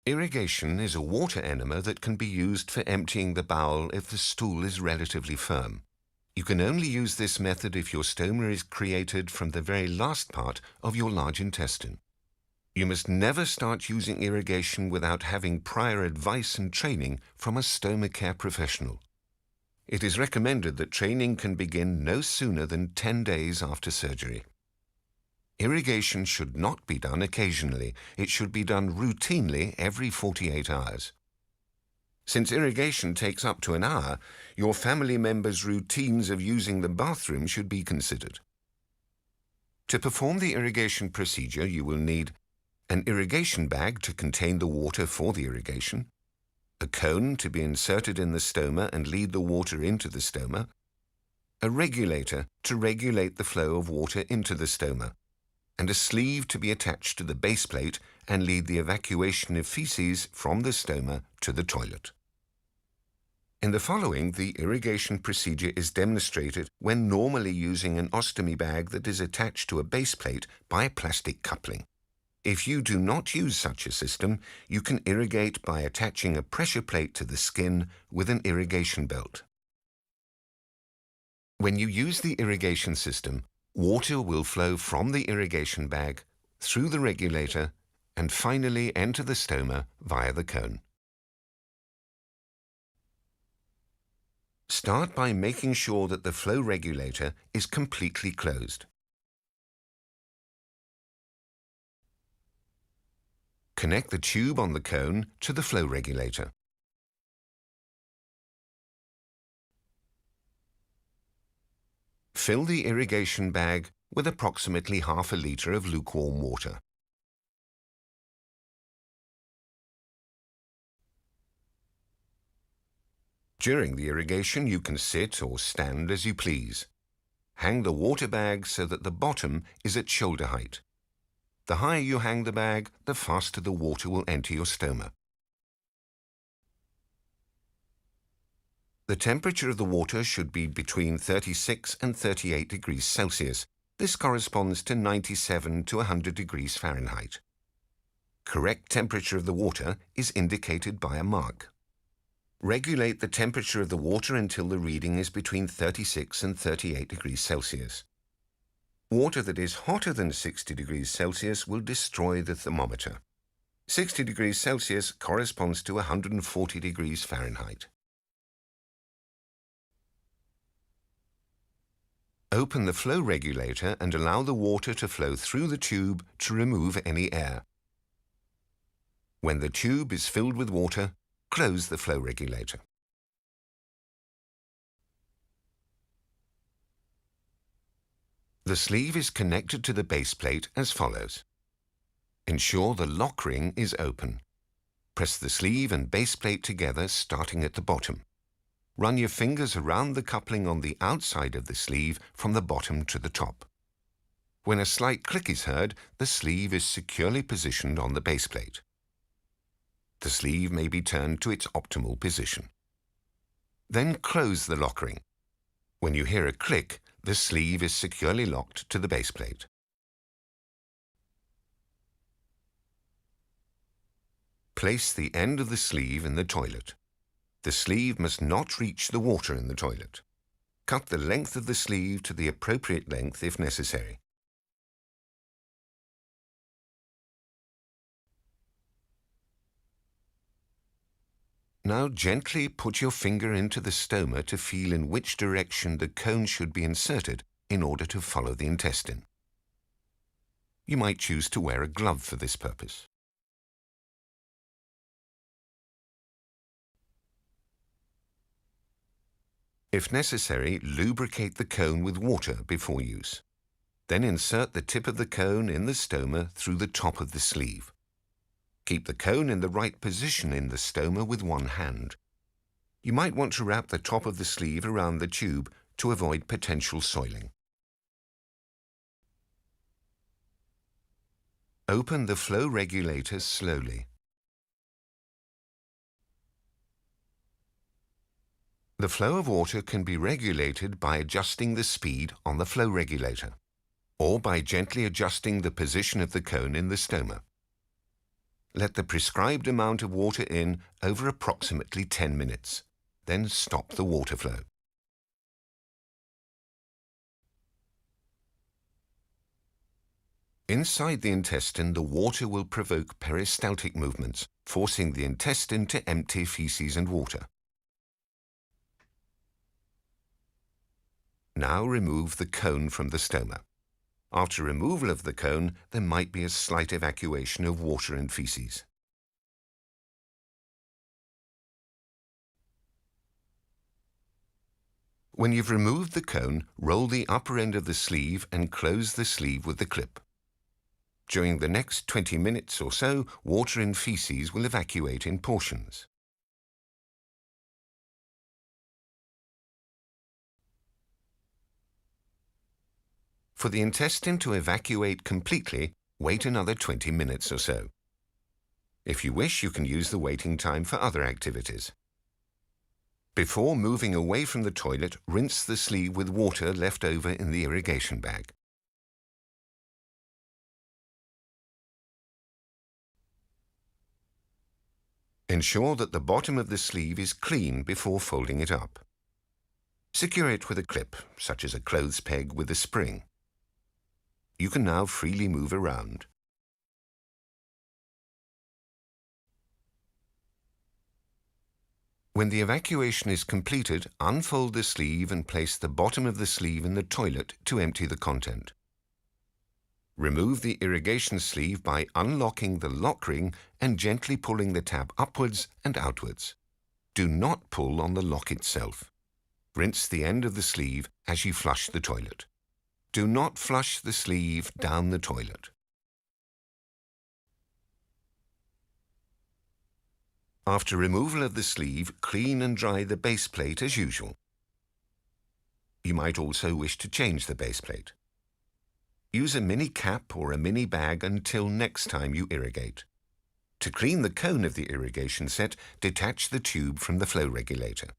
Irrigation is a water enema that can be used for emptying the bowel if the stool is relatively firm. You can only use this method if your stoma is created from the very last part of your large intestine. You must never start using irrigation without having prior advice and training from a stoma care professional. It is recommended that training can begin no sooner than 10 days after surgery. Irrigation should not be done occasionally. It should be done routinely every 48 hours. Since irrigation takes up to an hour, your family members' routines of using the bathroom should be considered. To perform the irrigation procedure, you will need an irrigation bag to contain the water for the irrigation, a cone to be inserted in the stoma and lead the water into the stoma, a regulator to regulate the flow of water into the stoma, and a sleeve to be attached to the base plate and lead the evacuation of feces from the stoma to the toilet. In the following, the irrigation procedure is demonstrated when normally using an ostomy bag that is attached to a base plate by a plastic coupling. If you do not use such a system, you can irrigate by attaching a pressure plate to the skin with an irrigation belt. When you use the irrigation system, water will flow from the irrigation bag, through the regulator, and finally enter the stoma via the cone. Start by making sure that the flow regulator is completely closed. Connect the tube on the cone to the flow regulator. Fill the irrigation bag with approximately half a litre of lukewarm water. During the irrigation, you can sit or stand as you please. Hang the water bag so that the bottom is at shoulder height. The higher you hang the bag, the faster the water will enter your stoma. The temperature of the water should be between 36 and 38 degrees Celsius. This corresponds to 97 to 100 degrees Fahrenheit. Correct temperature of the water is indicated by a mark. Regulate the temperature of the water until the reading is between 36 and 38 degrees Celsius. Water that is hotter than 60 degrees Celsius will destroy the thermometer. 60 degrees Celsius corresponds to 140 degrees Fahrenheit. Open the flow regulator and allow the water to flow through the tube to remove any air. When the tube is filled with water, close the flow regulator. The sleeve is connected to the base plate as follows. Ensure the lock ring is open. Press the sleeve and base plate together starting at the bottom. Run your fingers around the coupling on the outside of the sleeve from the bottom to the top. When a slight click is heard, the sleeve is securely positioned on the base plate. The sleeve may be turned to its optimal position. Then close the lock ring. When you hear a click, the sleeve is securely locked to the base plate. Place the end of the sleeve in the toilet. The sleeve must not reach the water in the toilet. Cut the length of the sleeve to the appropriate length if necessary. Now gently put your finger into the stoma to feel in which direction the cone should be inserted in order to follow the intestine. You might choose to wear a glove for this purpose. If necessary, lubricate the cone with water before use. Then insert the tip of the cone in the stoma through the top of the sleeve. Keep the cone in the right position in the stoma with one hand. You might want to wrap the top of the sleeve around the tube to avoid potential soiling. Open the flow regulator slowly. The flow of water can be regulated by adjusting the speed on the flow regulator, or by gently adjusting the position of the cone in the stoma. Let the prescribed amount of water in over approximately 10 minutes. Then stop the water flow. Inside the intestine, the water will provoke peristaltic movements, forcing the intestine to empty feces and water. Now remove the cone from the stoma. After removal of the cone, there might be a slight evacuation of water and feces. When you've removed the cone, roll the upper end of the sleeve and close the sleeve with the clip. During the next 20 minutes or so, water and feces will evacuate in portions. For the intestine to evacuate completely, wait another 20 minutes or so. If you wish, you can use the waiting time for other activities. Before moving away from the toilet, rinse the sleeve with water left over in the irrigation bag. Ensure that the bottom of the sleeve is clean before folding it up. Secure it with a clip, such as a clothes peg with a spring. You can now freely move around. When the evacuation is completed, unfold the sleeve and place the bottom of the sleeve in the toilet to empty the content. Remove the irrigation sleeve by unlocking the lock ring and gently pulling the tab upwards and outwards. Do not pull on the lock itself. Rinse the end of the sleeve as you flush the toilet. Do not flush the sleeve down the toilet. After removal of the sleeve, clean and dry the base plate as usual. You might also wish to change the base plate. Use a mini cap or a mini bag until next time you irrigate. To clean the cone of the irrigation set, detach the tube from the flow regulator.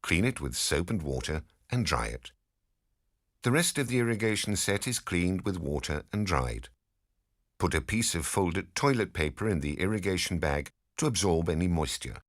Clean it with soap and water and dry it. The rest of the irrigation set is cleaned with water and dried. Put a piece of folded toilet paper in the irrigation bag to absorb any moisture.